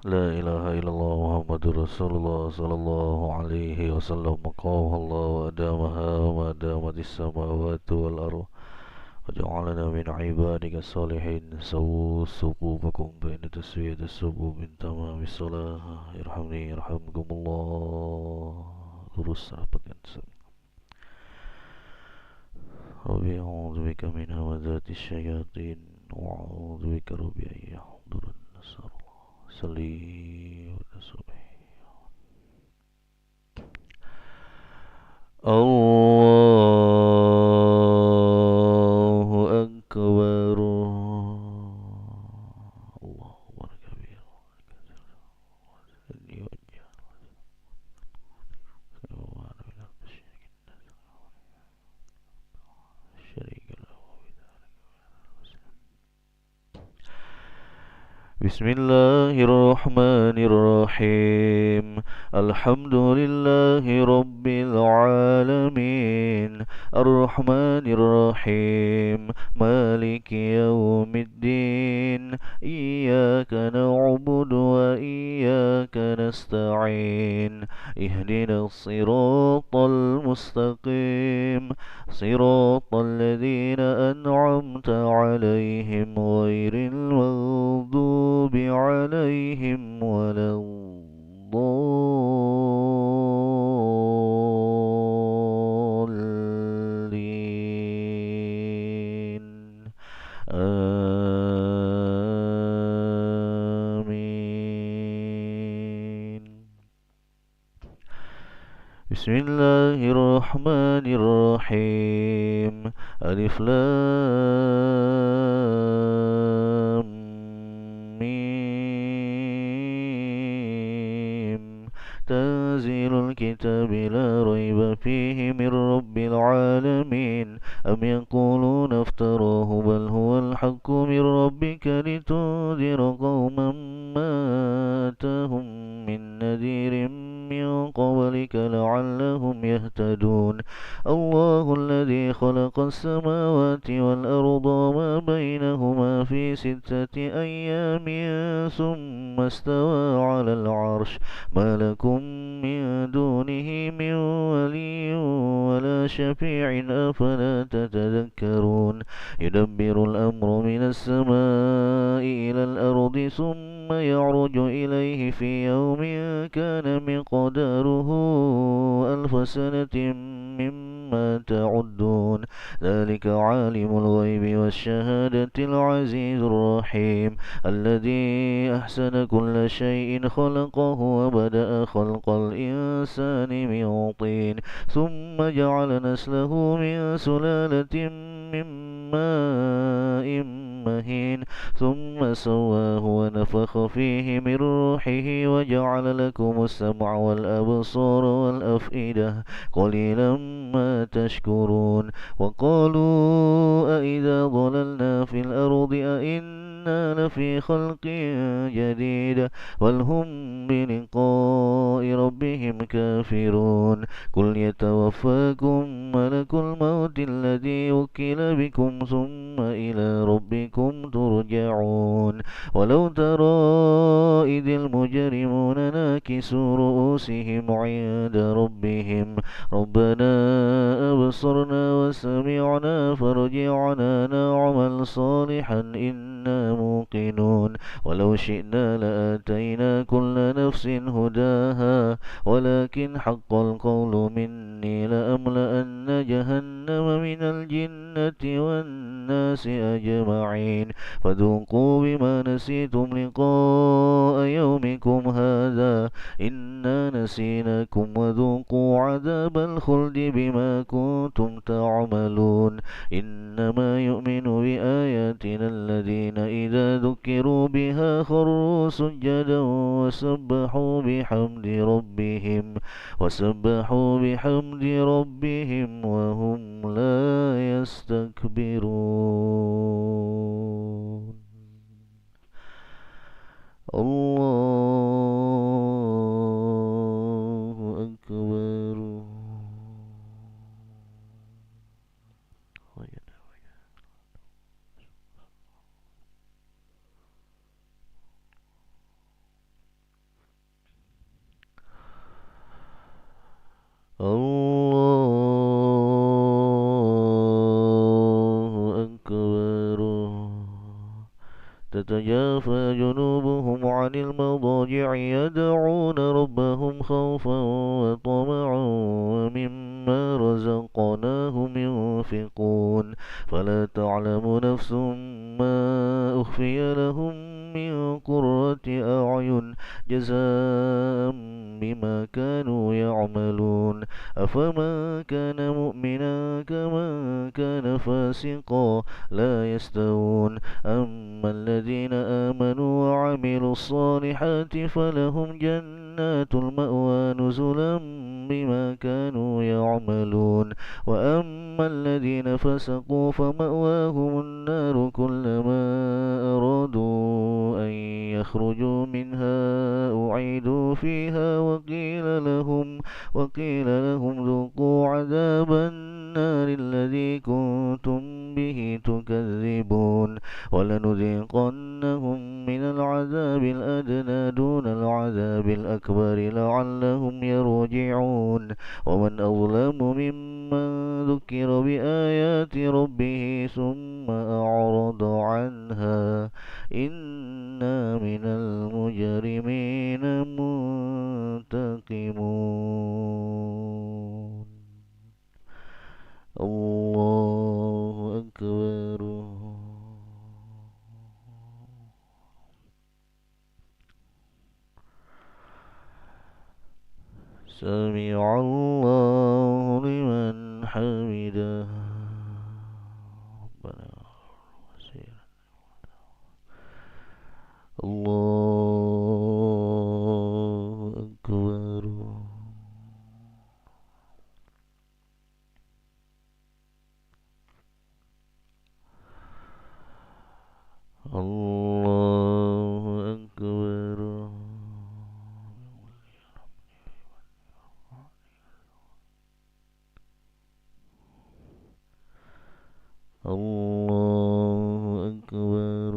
لا إله إلا الله محمد رسول الله صلى الله عليه وسلم مقامها الله وأدامها وما دامت السماوات والأرض وجعلنا من عبادك الصالحين سووا صفوفكم بين تسوية الصفوف من تمام الصلاة ارحمني يرحمكم الله. Lurus rapatkan. Rabbi a'udzu bika min hamazati syayatin wa a'udzu bika rabbi an yahdurun. Nasallallahu salli wa subhi. Allahu akbar. Allahu akbar. Bismillahirrahmanirrahim. Alhamdulillahi rabbil alamin. Ar-Rahmanir-Rahim. Maliki yaumiddin. Iyyaka na'budu wa iyyaka nasta'in. Ihdinas siratal mustaqim. Siratal ladzina an'amta 'alaihim ghairil maghdubi 'alaihim waladdallin. Amin. Bismillahirrahmanirrahim. Alif Lam Mim. Tanzilul kitabi la raiba fihi min rabbil alamin. Am yaquluna iftarahu bal huwal haqqu min rabbika litunzira qauman ma atahum min nadhirin من قبلك لعلهم يهتدون. الله الذي خلق السماوات والأرض وما بينهما في 6 أيام ثم استوى على العرش. ما لكم من دونه من ولي ولا شفيع أفلا تتذكرون. يدبر الأمر من السماء إلى الأرض ثم يعرج إليه في يوم كان مقداره 1000 سنة مما تعدون. ذلك عالم الغيب والشهادة العزيز الرحيم الذي أحسن كل شيء خلقه وبدأ خلق الإنسان من طين ثم جعل نسله من سلالة من ماء مهين ثم سواه ونفخ فيه من روحه وجعل لكم السمع والأبصار والأفئدة قليلا ما تشكرون. وقالوا أإذا ضللنا في الأرض أإنا لفي خلق جديد بل هم بلقاء ربهم كافرون. قل يتوفاكم ملك الموت الذي وكل بكم ثم إلى ربكم ترجعون. ولو ترى إذ المجرمون ناكسوا رؤوسهم عند ربهم ربنا أبصرنا وسمعنا فارجعنا نعمل صالحا إنا موقنون. ولو شئنا لآتينا كل نفس هداها ولكن حق القول مني لأملأن جهنم من الجنة والناس أجمعين. فذوقوا بما نسيتم لقاء يومكم هذا إنا نسيناكم وذوقوا عذاب الخلد بما كنتم تعملون. إنما يؤمن بآياتنا الذين إذا ذكروا بها خروا سجدا وسبحوا بحمد ربهم وهم لا يستكبرون. الله أكبر. تتجافى جنوبهم عن المضاجع يدعون ربهم خوفا وطمعا ومما رزقناهم ينفقون فلا تعلم نفس ما أخفي لهم من قرة أعين جزاء بما كانوا يعملون أفمن كان مؤمنا كمن كان فاسقا لا يستوون أما الذين آمنوا وعملوا الصالحات فلهم جنات المأوى نزلا بما كانوا يعملون وأما الذين فسقوا فمأواهم النار كلما أرادوا أن يخرجوا منها أعيدوا فيها وقيل لهم ذوقوا عذاب النار الذي كنتم به تكذبون ولنذيقنهم من العذاب الأدنى دون العذاب الأكبر لعلهم يرجعون ومن أظلم ممن ذكر بآيات ربه ثم أعرض عنها إنا من المجرمين منتقمون الله أكبر سمع الله لمن حمده ربنا الله أكبر الله أكبر الله أكبر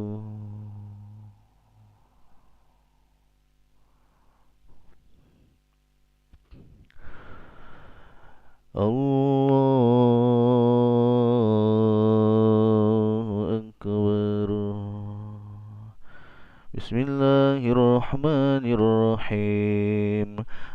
الله أكبر بسم الله الرحمن الرحيم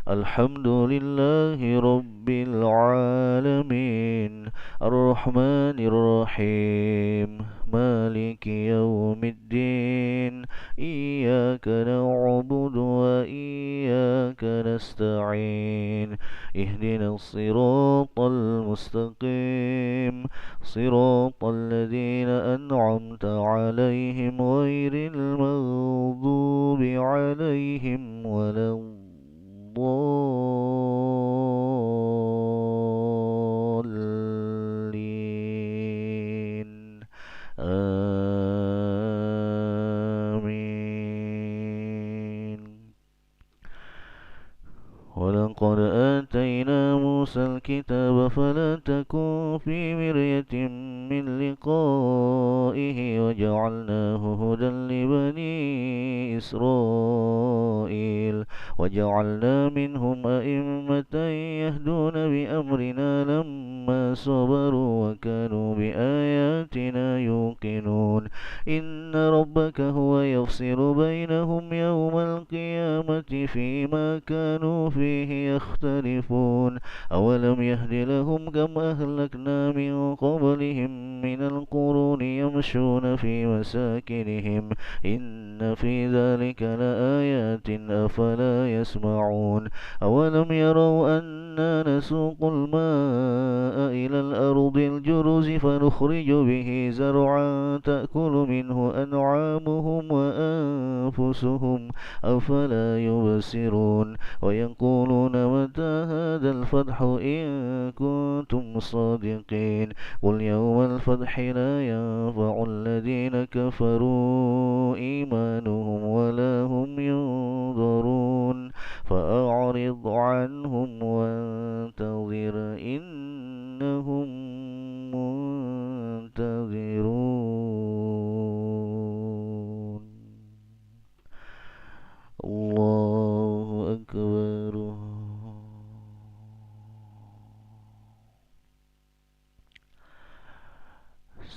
الحمد لله رب العالمين الرحمن الرحيم مالك يوم الدين إياك نعبد وإياك نستعين اهدنا الصراط المستقيم صراط الذين أنعمت عليهم غير المغضوب عليهم ولا الضالين آمين ولقد آتينا موسى الكتاب فلا تكن في مرية من لقائه وجعلناه هدى لبني إسرائيل وجعلنا منهم أئمة يهدون بأمرنا لما صبروا وكانوا بآياتنا يوقنون إن ربك هو يفصل بينهم يوم القيامة فيما كانوا فيه يختلفون أولم يهد لهم كم أهلكنا من قبلهم من القرون يمشون في مساكنهم إن في ذلك لآيات أفلا يسمعون أولم يروا أنا نسوق الماء إلى الأرض الجرز فنخرج به زرعا تأكل منه أنعامهم وأنفسهم أفلا يبصرون ويقولون متى هذا الفتح إن كنتم صادقين قل يوم الفتح لا ينفع الذين كفروا إيمانهم ولا هم ينظرون فأعرض عنهم وانتظر إنهم منتظرون الله أكبر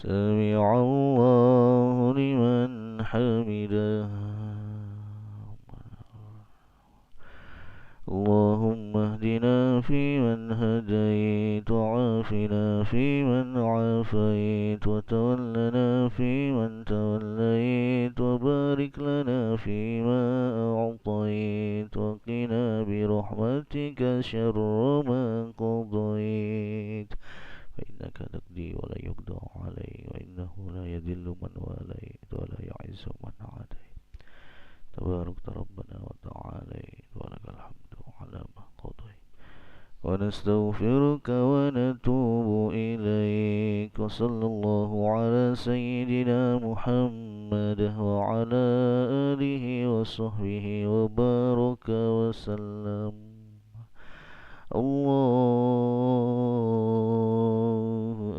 سمع الله لمن حمده حمده. اللهم اهدنا فيمن هديت، وعافنا فيمن عافيت، وتولنا فيمن توليت، وبارك لنا فيما أعطيت، وقنا برحمتك شر ما قضيت، فإنك تقضي ولا يقضى عليك، وإنه لا يذل من واليت ولا يعز من عاديت، تبارك ربنا وتعاليت، ولك الحمد على ما قضيت، ونستغفرك ونتوب إليك. وصلى الله على سيدنا محمد وعلى آله وصحبه وبارك وسلم. الله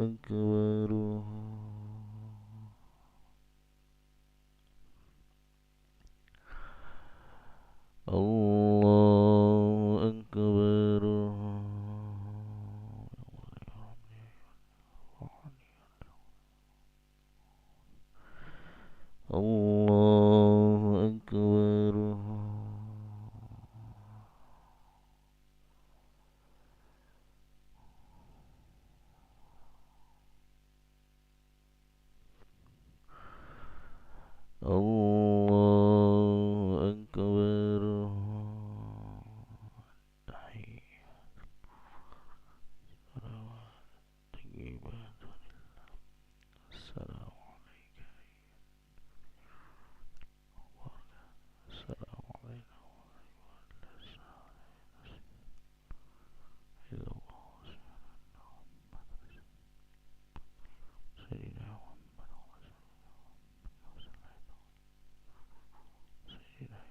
أكبر. الله أكبر. الله أكبر. الله أكبر. السلام السلام علينا إلا الله سيدنا سيدنا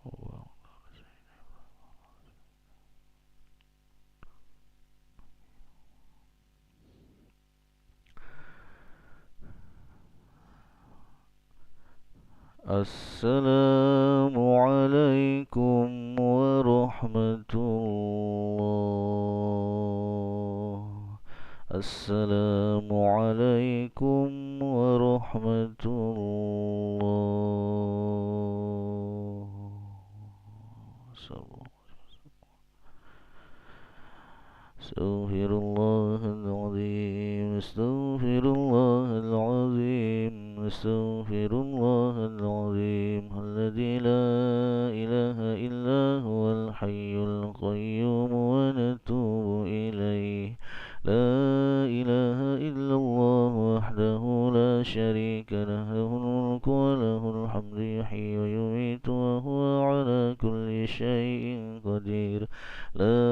هو. السلام عليكم ورحمة الله. السلام عليكم ورحمة الله. استغفر الله العظيم. استغفر الله العظيم. استغفر الله العظيم الذي لا إله إلا هو الحي القيوم، ونتوب إليه. لا إله إلا الله وحده لا شريك له، له الملك وله الحمد، يحيي ويميت وهو على كل شيء قدير. لا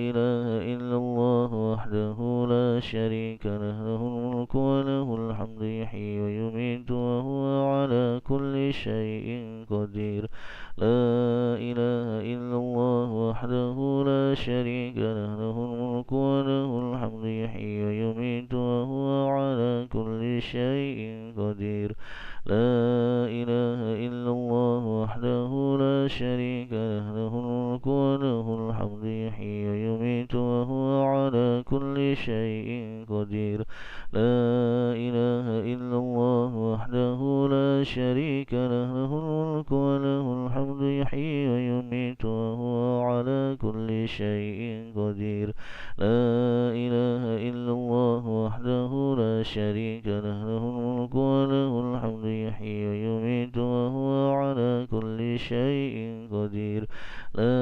إله إلا الله وحده لا شريك له، له الملك وله الحمد، يحيي ويميت وهو على كل شيء قدير. لا إله إلا الله وحده لا شريك له، له الملك وله الحمد، يحيي ويميت وهو على كل شيء قدير. لا إله إلا الله وحده لا شريك له، له الملك وله الحمد، يحيي ويميت وهو على كل شيء قدير. لا إله إلا الله وحده لا شريك له، له الملك وله الحمد، يحيي ويميت وهو على كل شيء قدير. لا إله إلا الله وحده لا شريك له، له الملك وله الحمد، يحيي ويميت وهو على كل شيء قدير. لا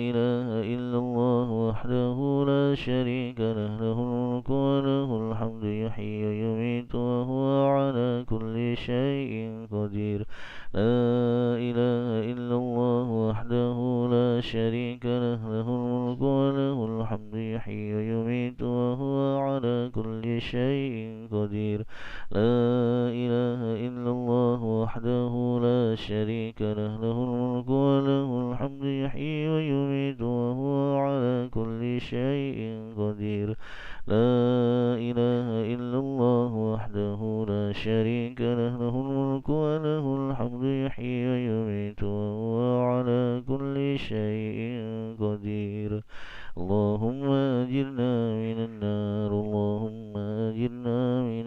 إله إلا الله وحده لا شريك له، له الملك وله الحمد، يحيي ويميت وهو على كل شيء قدير. لا إله إلا الله وحده لا شريك له، له الملك وله الحمد، يحيي ويميت وهو على كل شيء قدير. لا إله إلا الله وحده لا شريك له، له الملك وله الحمد، يحيي ويميت وهو على كل شيء قدير. لا إله إلا الله وحده لا شريك له، له الملك وله الحمد، يحيي ويميت وهو على كل شيء قدير. اللهم أجرنا من النار. اللهم أجرنا من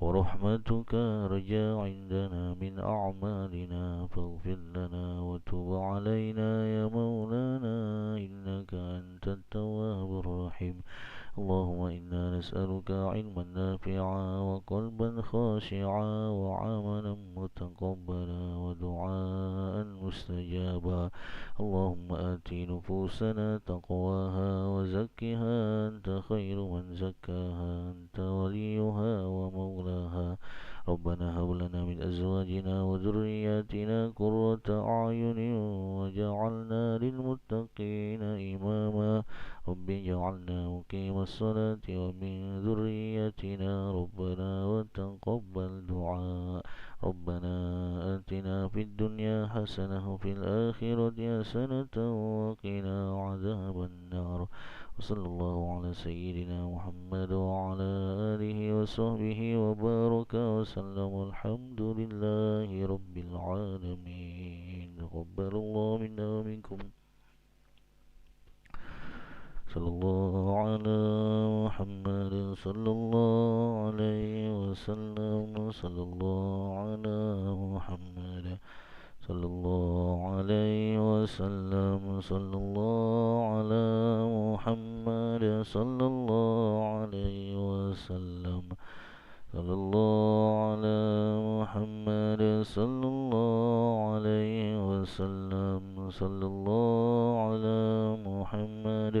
ورحمتك أرجى عندنا من أعمالنا فاغفر لنا وتب علينا يا مولانا إنك أنت التواب الرحيم. اللهم إنا نسألك علما نافعا وقلبا خاشعا وعملا متقبلا ودعاء مستجابا. اللهم آت نفوسنا تقواها وزكها أنت خير من زكاها أنت وليها ومولاها. ربنا هب لنا من أزواجنا وذرياتنا قرة أعين وجعلنا للمتقين إماما. رب اجعلنا مقيم الصلاة ومن ذريتنا ربنا وتقبل دعاء. ربنا آتنا في الدنيا حسنة وفي الآخرة حسنة وقنا عذاب النار. وصلى الله على سيدنا محمد وعلى آله وصحبه وبارك وسلم. الحمد لله رب العالمين. تقبل الله منا ومنكم. صلى الله على محمد صلى الله عليه وسلم. صلى الله على محمد صلى الله عليه وسلم. صلى الله على محمد صلى الله عليه وسلم. صلى الله على محمد صلى الله عليه وسلم. صلى الله على محمد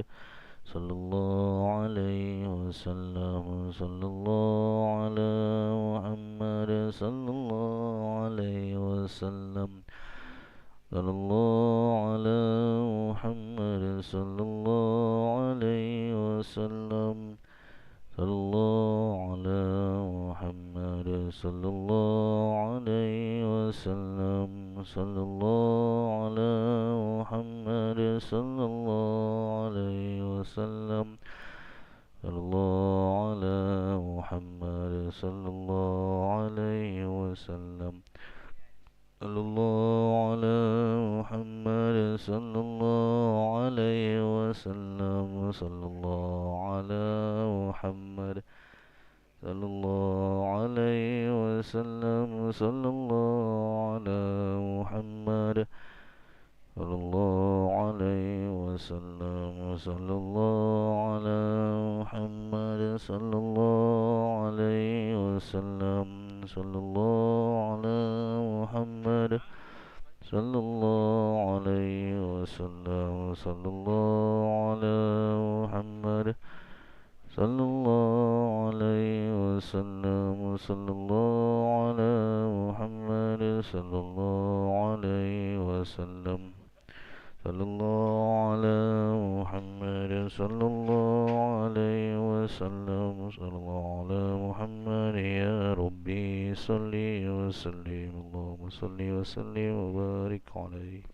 صلى الله عليه وسلم. صلى الله على محمد صلى الله عليه وسلم. صلى الله على محمد صلى الله عليه وسلم. صلى الله على محمد صلى الله عليه وسلم. صلى الله على محمد صلى الله عليه وسلم. صلى الله على محمد صلى الله عليه وسلم. صلى الله على محمد صلى الله عليه وسلم. صلى الله على محمد صلى الله عليه وسلم. صلى الله على محمد صلى الله عليه وسلم. صلى الله على محمد صلى الله عليه وسلم. صلى الله على محمد صلى الله عليه وسلم. صلى الله على محمد صلى الله عليه وسلم. صلى الله على محمد صلى الله عليه وسلم. صلى الله على محمد صلى الله عليه وسلم. صلى الله على محمد يا ربي صل وسلم. اللهم صل وسلم وبارك عليه.